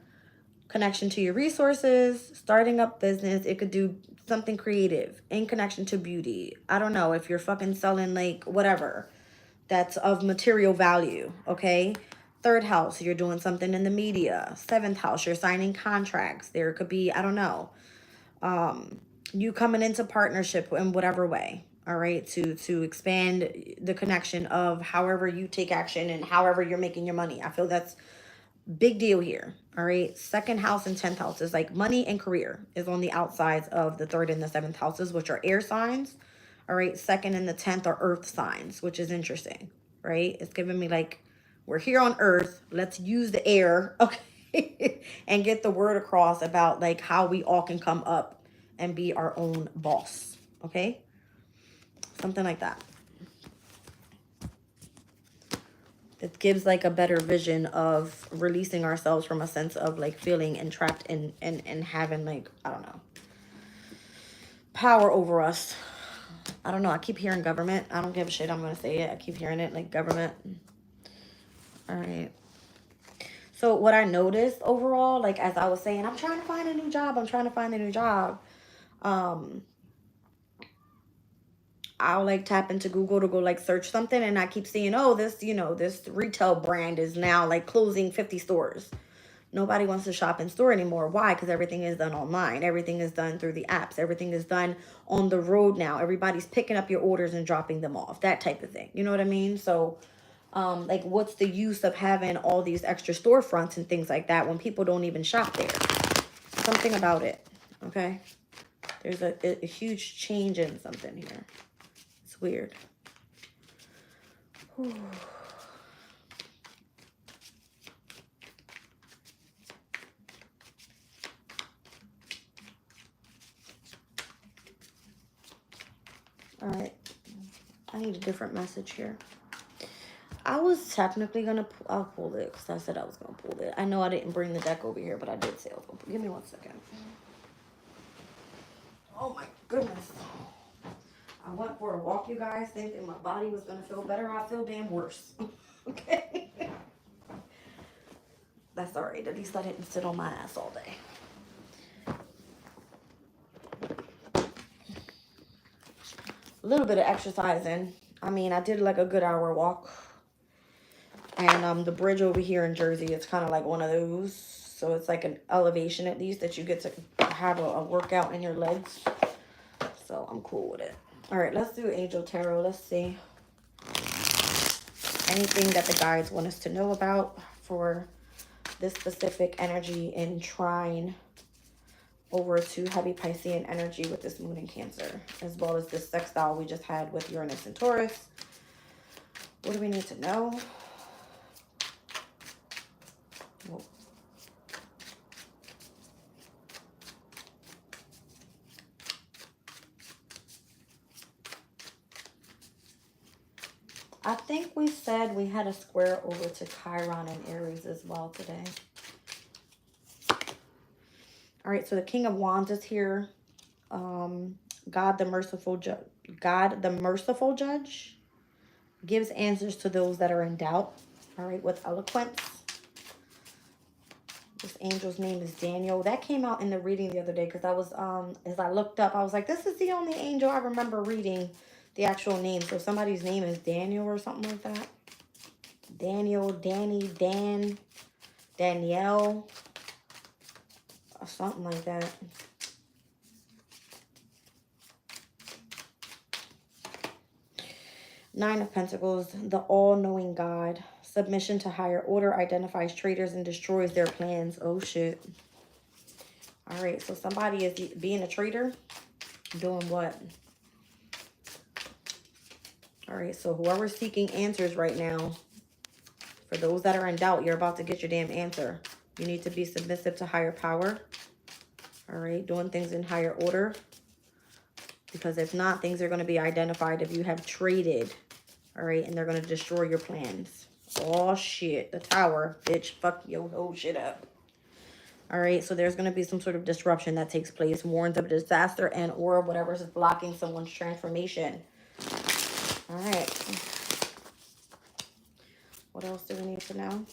connection to your resources, starting up business. It could do something creative in connection to beauty. I don't know if you're fucking selling like whatever that's of material value, okay? 3rd house, you're doing something in the media. 7th house, you're signing contracts. There could be, I don't know, you coming into partnership in whatever way, all right, to expand the connection of however you take action and however you're making your money. I feel that's big deal here. All right. 2nd house and 10th house is like money and career is on the outsides of the 3rd and the 7th houses, which are air signs. All right. 2nd and the 10th are earth signs, which is interesting. Right. It's giving me like, we're here on earth. Let's use the air. Okay. And get the word across about like how we all can come up and be our own boss. Okay. Something like that. It gives like a better vision of releasing ourselves from a sense of like feeling entrapped and having like, I don't know, power over us. I don't know. I keep hearing government. I don't give a shit. I'm going to say it. I keep hearing it like government. All right. So what I noticed overall, like as I was saying, I'm trying to find a new job. I'm trying to find a new job. I'll like tap into Google to go like search something, and I keep seeing, oh, this, you know, this retail brand is now like closing 50 stores. Nobody wants to shop in store anymore. Why? Because everything is done online. Everything is done through the apps. Everything is done on the road now. Everybody's picking up your orders and dropping them off. That type of thing. You know what I mean? So like what's the use of having all these extra storefronts and things like that when people don't even shop there? Something about it. Okay. There's a huge change in something here. Weird. Whew. need a different message here. I was technically gonna I'll pull it because I said I was gonna pull it. I know I didn't bring the deck over here, but I did say I was gonna pull. Give me 1 second. Oh my goodness. I went for a walk, you guys, thinking my body was gonna feel better. I feel damn worse. Okay. That's alright. At least I didn't sit on my ass all day. A little bit of exercising. I mean, I did like a good hour walk. And the bridge over here in Jersey, it's kind of like one of those. So it's like an elevation at least that you get to have a workout in your legs. So I'm cool with it. All right, let's do Angel Tarot. Let's see. Anything that the guides want us to know about for this specific energy in trine over to heavy Piscean energy with this moon in Cancer, as well as this sextile we just had with Uranus and Taurus. What do we need to know? Whoa. I think we said we had a square over to Chiron and Aries as well today. All right, so the King of Wands is here. God the merciful judge. God the merciful judge gives answers to those that are in doubt. All right, with eloquence. This angel's name is Daniel. That came out in the reading the other day because I was as I looked up, I was like, this is the only angel I remember reading the actual name. So somebody's name is Daniel or something like that. Daniel, Danny, Dan, Danielle, or something like that. Nine of Pentacles, the all-knowing God. Submission to higher order identifies traitors and destroys their plans. Oh, shit. All right, so somebody is being a traitor. Doing what? All right, so whoever's seeking answers right now, for those that are in doubt, you're about to get your damn answer. You need to be submissive to higher power. All right, doing things in higher order. Because if not, things are going to be identified if you have traded. All right, and they're going to destroy your plans. Oh, shit. The Tower. Bitch, fuck your whole shit up. All right, so there's going to be some sort of disruption that takes place. Warns of disaster and or whatever is blocking someone's transformation. All right. What else do we need to know?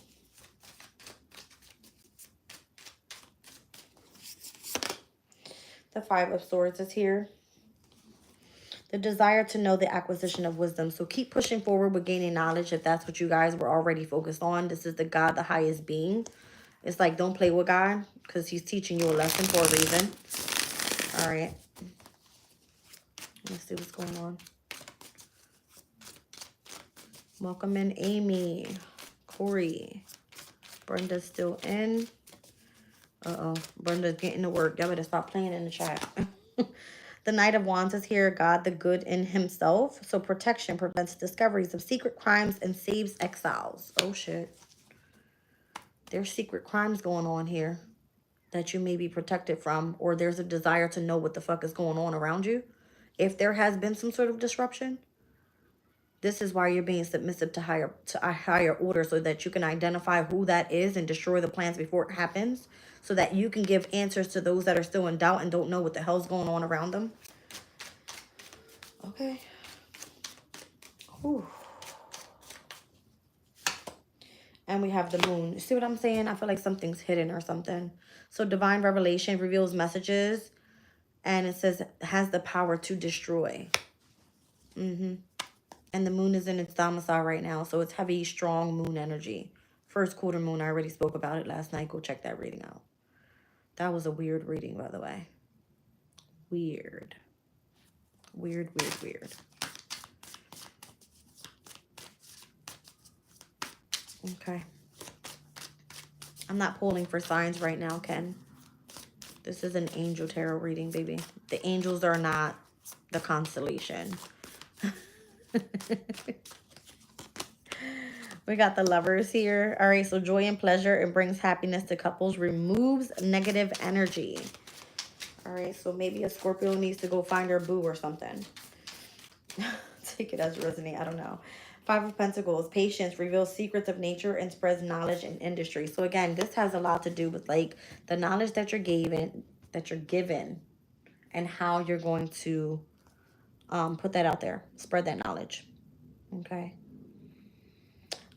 The Five of Swords is here. The desire to know, the acquisition of wisdom. So keep pushing forward with gaining knowledge if that's what you guys were already focused on. This is the God, the highest being. It's like, don't play with God because he's teaching you a lesson for a reason. All right. Let's see what's going on. Welcome in, Amy, Corey. Brenda's still in. Uh-oh. Brenda's getting to work. Y'all better stop playing in the chat. The Knight of Wands is here. God, the good in himself. So protection prevents discoveries of secret crimes and saves exiles. Oh, shit. There's secret crimes going on here that you may be protected from, or there's a desire to know what the fuck is going on around you. If there has been some sort of disruption, this is why you're being submissive to a higher order, so that you can identify who that is and destroy the plans before it happens, so that you can give answers to those that are still in doubt and don't know what the hell's going on around them. Okay. Whew. And we have the moon. See what I'm saying? I feel like something's hidden or something. So divine revelation reveals messages, and it says has the power to destroy. And the moon is in its domicile right now. So it's heavy, strong moon energy. First quarter moon, I already spoke about it last night. Go check that reading out. That was a weird reading, by the way. Weird. Weird, weird, weird. Okay. I'm not pulling for signs right now, Ken. This is an angel tarot reading, baby. The angels are not the constellation. We got the Lovers here. All right, so joy and pleasure, it brings happiness to couples, removes negative energy. All right, so maybe a Scorpio needs to go find her boo or something. take it as resonate. I don't know. Five of Pentacles, patience, reveals secrets of nature and spreads knowledge in industry. So again, this has a lot to do with like the knowledge that you're given, and how you're going to put that out there, spread that knowledge. Okay.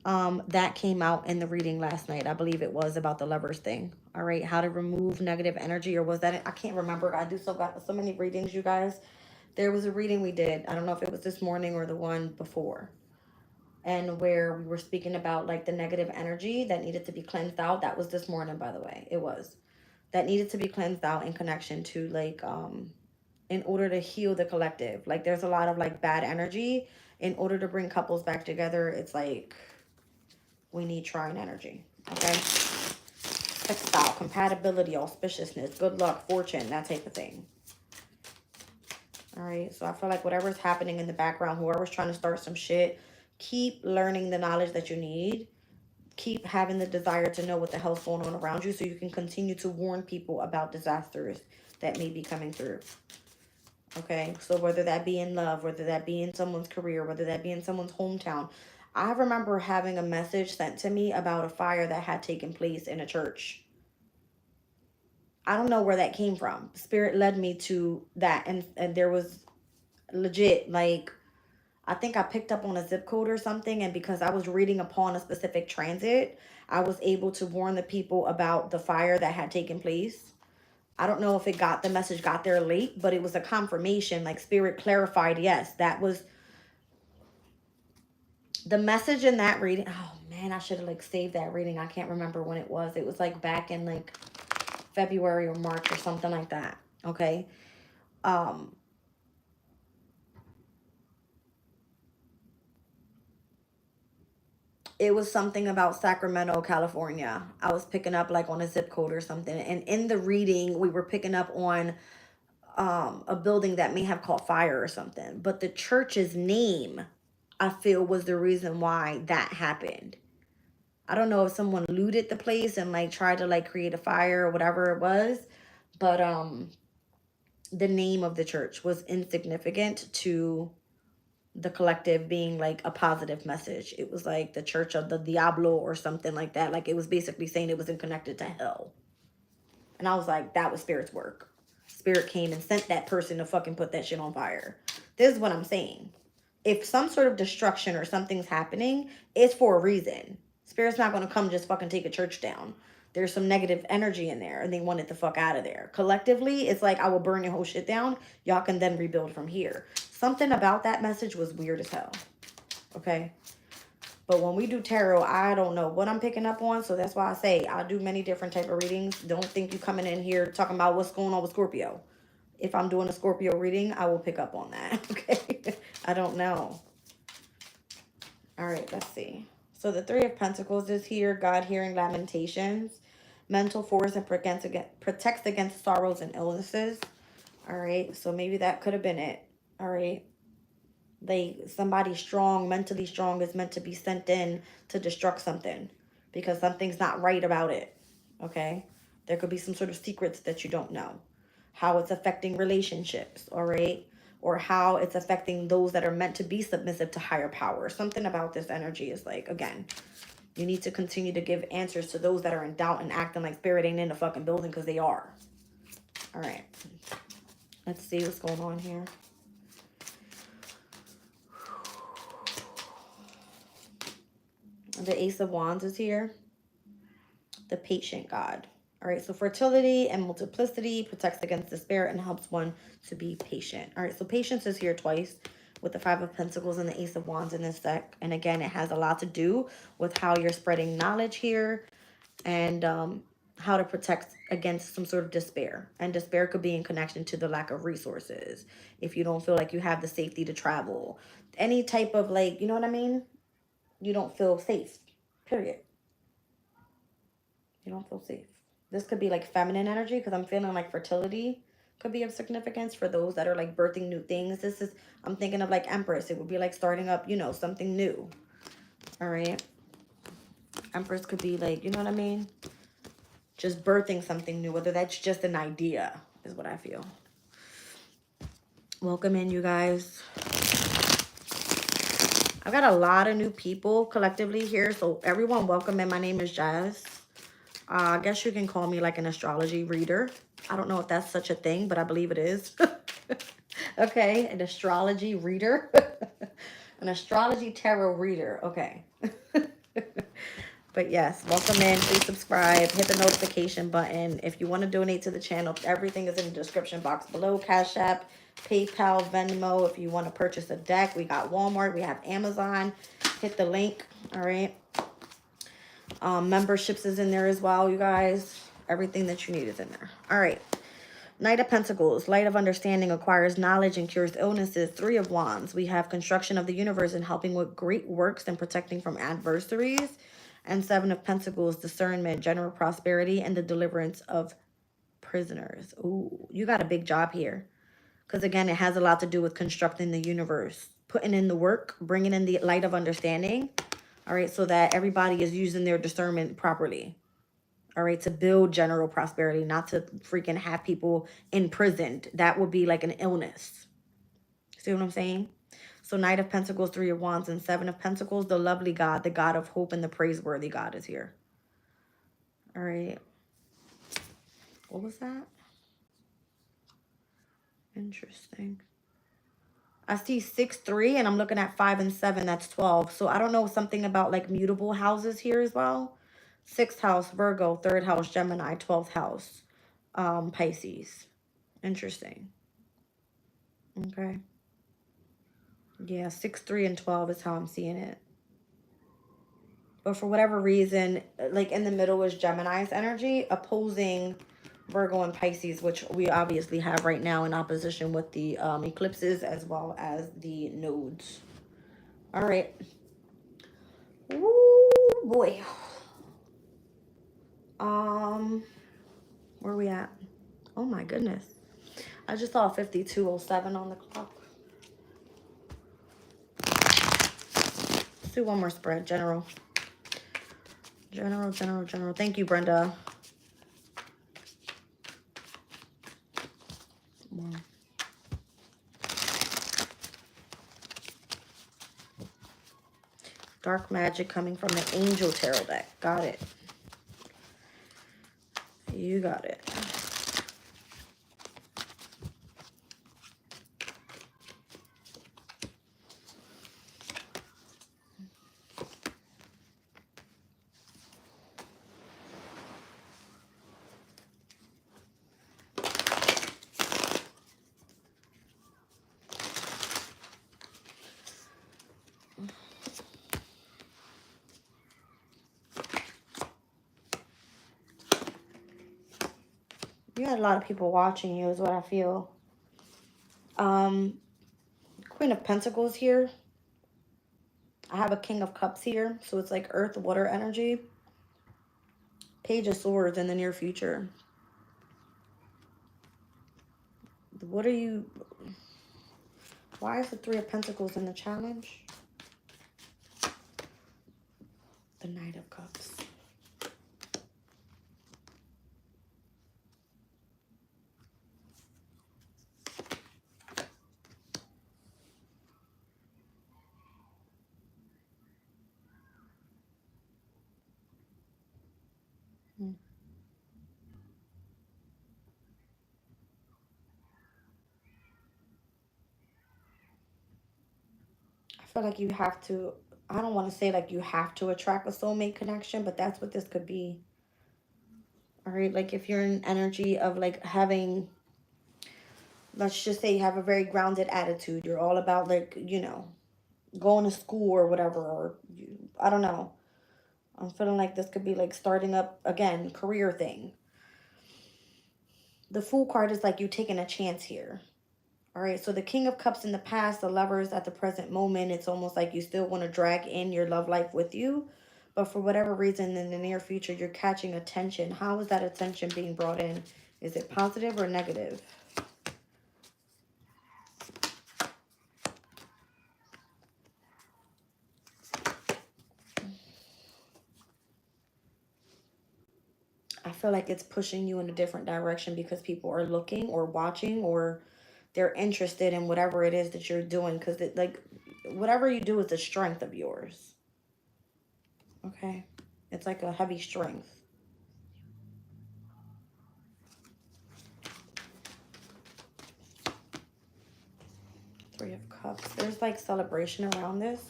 That came out in the reading last night. I believe it was about the lovers thing. All right, how to remove negative energy, or was that it? I can't remember. I do got so many readings, you guys. There was a reading we did. I don't know if it was this morning or the one before, and where we were speaking about like the negative energy that needed to be cleansed out. That was this morning, by the way. It was that needed to be cleansed out in connection to like in order to heal the collective. Like there's a lot of like bad energy. In order to bring couples back together, it's like we need trine energy. Okay. Sextile, compatibility, auspiciousness, good luck, fortune, that type of thing. All right. So I feel like whatever's happening in the background, whoever's trying to start some shit, keep learning the knowledge that you need. Keep having the desire to know what the hell's going on around you so you can continue to warn people about disasters that may be coming through. Okay, so whether that be in love, whether that be in someone's career, whether that be in someone's hometown. I remember having a message sent to me about a fire that had taken place in a church. I don't know where that came from. Spirit led me to that, and there was legit, like, I think I picked up on a zip code or something, and because I was reading upon a specific transit, I was able to warn the people about the fire that had taken place. I don't know if the message got there late, but it was a confirmation, like Spirit clarified, yes, that was the message in that reading. Oh man, I should have like saved that reading. I can't remember when it was. It was like back in like February or March or something like that. Okay. It was something about Sacramento, California. I was picking up like on a zip code or something. And in the reading, we were picking up on a building that may have caught fire or something. But the church's name, I feel, was the reason why that happened. I don't know if someone looted the place and like tried to like create a fire or whatever it was. But the name of the church was insignificant to the collective being like a positive message. It was like the Church of the Diablo or something like that. Like it was basically saying it wasn't connected to hell. And I was like, that was Spirit's work. Spirit came and sent that person to fucking put that shit on fire. This is what I'm saying. If some sort of destruction or something's happening, it's for a reason. Spirit's not going to come just fucking take a church down. There's some negative energy in there and they want it the fuck out of there. Collectively, it's like, I will burn your whole shit down. Y'all can then rebuild from here. Something about that message was weird as hell. Okay? But when we do tarot, I don't know what I'm picking up on. So that's why I say I do many different type of readings. Don't think you coming in here talking about what's going on with Scorpio. If I'm doing a Scorpio reading, I will pick up on that. Okay? I don't know. All right, let's see. So the Three of Pentacles is here. God hearing lamentations. Mental force and protects against sorrows and illnesses. All right, so maybe that could have been it. All right. Somebody strong, mentally strong, is meant to be sent in to destruct something because something's not right about it. Okay. There could be some sort of secrets that you don't know. How it's affecting relationships. All right. Or how it's affecting those that are meant to be submissive to higher power. Something about this energy is like, again, you need to continue to give answers to those that are in doubt and acting like Spirit ain't in the fucking building, because they are. All right. Let's see what's going on here. The Ace of Wands is here. The patient God. All right, so fertility and multiplicity protects against despair and helps one to be patient. All right, so patience is here twice with the Five of Pentacles and the Ace of Wands in this deck. And again, it has a lot to do with how you're spreading knowledge here and how to protect against some sort of despair. And despair could be in connection to the lack of resources. If you don't feel like you have the safety to travel. Any type of like, you know what I mean? You don't feel safe, period. You don't feel safe. This could be like feminine energy because I'm feeling like fertility could be of significance for those that are like birthing new things. I'm thinking of like Empress. It would be like starting up, you know, something new. All right. Empress could be like, you know what I mean? Just birthing something new, whether that's just an idea is what I feel. Welcome in, you guys. I've got a lot of new people collectively here. So everyone, welcome in. My name is Jazz. I guess you can call me like an astrology reader. I don't know if that's such a thing, but I believe it is. Okay, an astrology reader. An astrology tarot reader. Okay. But yes, welcome in. Please subscribe. Hit the notification button. If you want to donate to the channel, everything is in the description box below. Cash App, PayPal, Venmo. If you want to purchase a deck, we got Walmart. We have Amazon. Hit the link. All right. Memberships is in there as well, you guys. Everything that you need is in there. All right. Knight of Pentacles, light of understanding, acquires knowledge and cures illnesses. Three of Wands, we have construction of the universe and helping with great works and protecting from adversaries. And Seven of Pentacles, discernment, general prosperity, and the deliverance of prisoners. Ooh, you got a big job here. Because again, it has a lot to do with constructing the universe. Putting in the work, bringing in the light of understanding. All right, so that everybody is using their discernment properly. All right, to build general prosperity, not to freaking have people imprisoned. That would be like an illness. See what I'm saying? So Knight of Pentacles, Three of Wands, and Seven of Pentacles, the lovely God, the God of hope and the praiseworthy God is here. All right. What was that? Interesting. I see 6, 3, and I'm looking at 5 and 7. That's 12. So I don't know, something about like mutable houses here as well. 6th house, Virgo. 3rd house, Gemini. 12th house, Pisces. Interesting. Okay. Yeah, 6, 3, and 12 is how I'm seeing it. But for whatever reason, like in the middle is Gemini's energy opposing Virgo and Pisces, which we obviously have right now in opposition with the eclipses as well as the nodes. All right. Ooh, boy. Where are we at? Oh my goodness. I just saw 52:07 on the clock. Let's do one more spread. General. General. Thank you, Brenda. Wow. Dark magic coming from the Angel Tarot deck. Got it. You got it. You had a lot of people watching you is what I feel. Queen of Pentacles here. I have a King of Cups here. So it's like earth, water energy. Page of Swords in the near future. What are you... Why is the Three of Pentacles in the challenge? The Knight of Cups. I feel like you have to... I don't want to say like you have to attract a soulmate connection, but that's what this could be. All right, like if you're in energy of like having... Let's just say you have a very grounded attitude. You're all about like, you know, going to school or whatever. Or I don't know. I'm feeling like this could be like starting up, again, career thing. The Fool card is like you taking a chance here. All right, so the King of Cups in the past, the Lovers at the present moment, it's almost like you still want to drag in your love life with you. But for whatever reason, in the near future, you're catching attention. How is that attention being brought in? Is it positive or negative? I feel like it's pushing you in a different direction because people are looking or watching or they're interested in whatever it is that you're doing. Because like whatever you do is a strength of yours. Okay? It's like a heavy strength. Three of Cups. There's like celebration around this.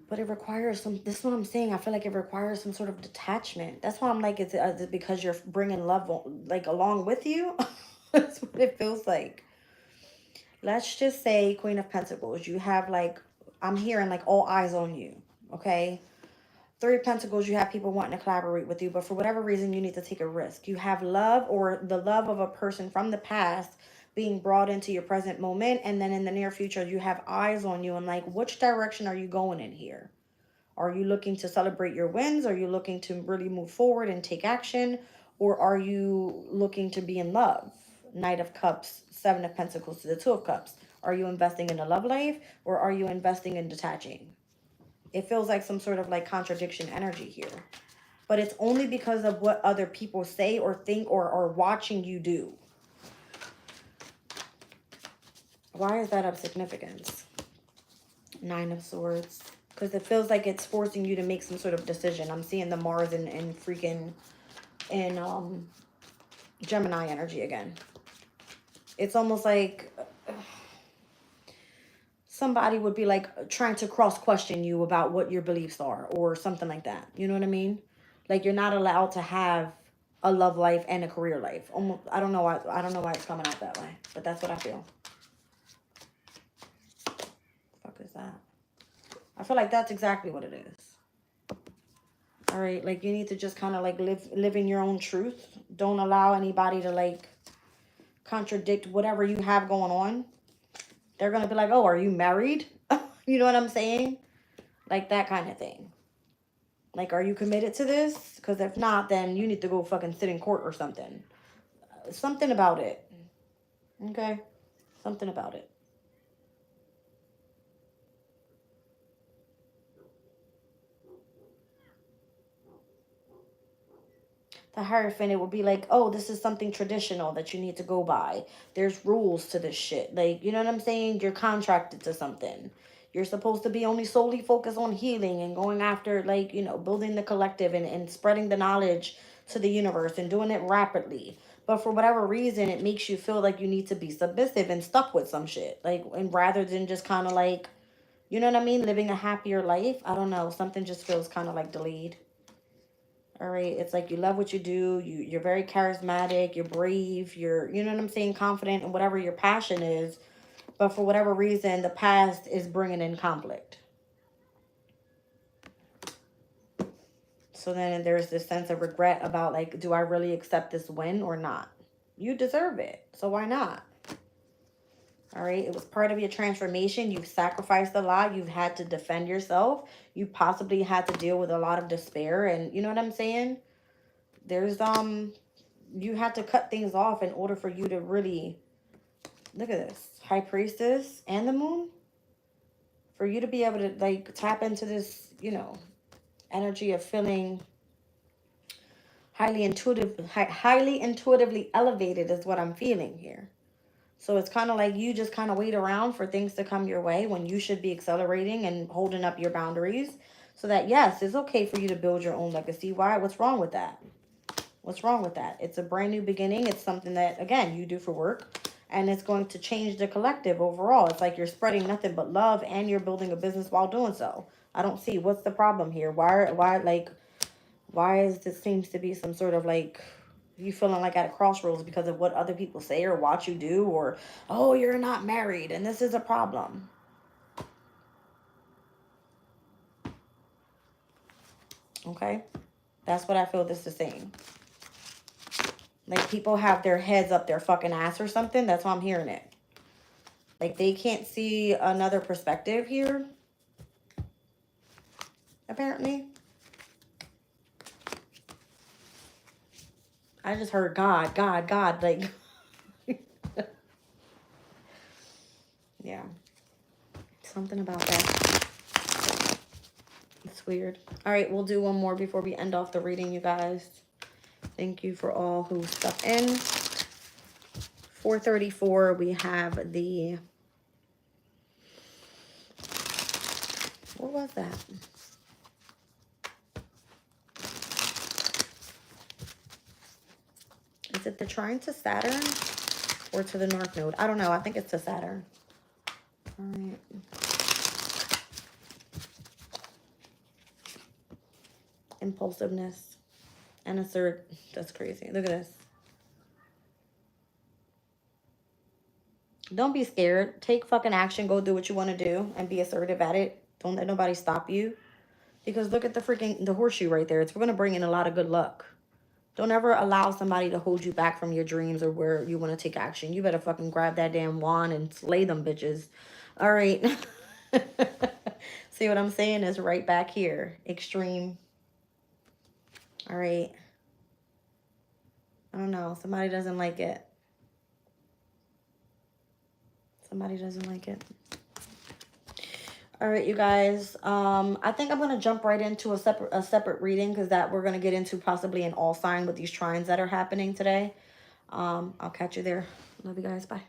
But it requires some, this is what I'm saying. I feel like it requires some sort of detachment. That's why I'm like, is it because you're bringing love like along with you? That's what it feels like. Let's just say Queen of Pentacles. You have like, I'm hearing like all eyes on you. Okay. Three of Pentacles, you have people wanting to collaborate with you, but for whatever reason, you need to take a risk. You have love or the love of a person from the past being brought into your present moment. And then in the near future, you have eyes on you and like, which direction are you going in here? Are you looking to celebrate your wins? Are you looking to really move forward and take action? Or are you looking to be in love? Knight of Cups, Seven of Pentacles to the Two of Cups. Are you investing in a love life or are you investing in detaching? It feels like some sort of like contradiction energy here. But it's only because of what other people say or think or are watching you do. Why is that of significance? Nine of Swords. Because it feels like it's forcing you to make some sort of decision. I'm seeing the Mars and freaking in Gemini energy again. It's almost like somebody would be like trying to cross question you about what your beliefs are or something like that. You know what I mean? Like you're not allowed to have a love life and a career life. Almost, I don't know why it's coming out that way, but that's what I feel. What the fuck is that? I feel like that's exactly what it is. All right, like you need to just kind of like live in your own truth. Don't allow anybody to like contradict whatever you have going on. They're going to be like, oh, are you married? You know what I'm saying? Like that kind of thing. Like, are you committed to this? Because if not, then you need to go fucking sit in court or something. Something about it. Okay? Something about it. The Hierophant, it will be like, oh, this is something traditional that you need to go by. There's rules to this shit. Like, you know what I'm saying? You're contracted to something. You're supposed to be only solely focused on healing and going after, like, you know, building the collective and spreading the knowledge to the universe and doing it rapidly. But for whatever reason, it makes you feel like you need to be submissive and stuck with some shit. Like, and rather than just kind of like, you know what I mean? Living a happier life. I don't know. Something just feels kind of like delayed. All right. It's like you love what you do. You're very charismatic. You're brave. You're, you know what I'm saying? Confident in whatever your passion is. But for whatever reason, the past is bringing in conflict. So then there's this sense of regret about like, do I really accept this win or not? You deserve it. So why not? All right. It was part of your transformation. You've sacrificed a lot. You've had to defend yourself. You possibly had to deal with a lot of despair. And you know what I'm saying? There's, you had to cut things off in order for you to really, look at this, High Priestess and the Moon, for you to be able to like tap into this, you know, energy of feeling highly intuitively elevated is what I'm feeling here. So it's kind of like you just kind of wait around for things to come your way when you should be accelerating and holding up your boundaries so that, yes, it's okay for you to build your own legacy. Why? What's wrong with that? What's wrong with that? It's a brand new beginning. It's something that, again, you do for work. And it's going to change the collective overall. It's like you're spreading nothing but love and you're building a business while doing so. I don't see what's the problem here. Why is this seems to be some sort of like you feeling like at a crossroads because of what other people say or watch you do, or, oh, you're not married and this is a problem. Okay? That's what I feel this is saying. Like people have their heads up their fucking ass or something. That's why I'm hearing it. Like they can't see another perspective here. Apparently. I just heard God, God, God. Like, yeah. Something about that. It's weird. All right, we'll do one more before we end off the reading, you guys. Thank you for all who stuck in. 434, we have the What was that? Is it the trine to Saturn or to the North Node? I don't know. I think it's to Saturn. All right. Impulsiveness and assert. That's crazy. Look at this. Don't be scared. Take fucking action. Go do what you want to do and be assertive at it. Don't let nobody stop you. Because look at the horseshoe right there. It's going to bring in a lot of good luck. Don't ever allow somebody to hold you back from your dreams or where you want to take action. You better fucking grab that damn wand and slay them bitches. All right. See what I'm saying? Is right back here. Extreme. All right. I don't know. Somebody doesn't like it. Somebody doesn't like it. All right, you guys. I think I'm gonna jump right into a separate reading because that we're gonna get into possibly an all sign with these trines that are happening today. I'll catch you there. Love you guys. Bye.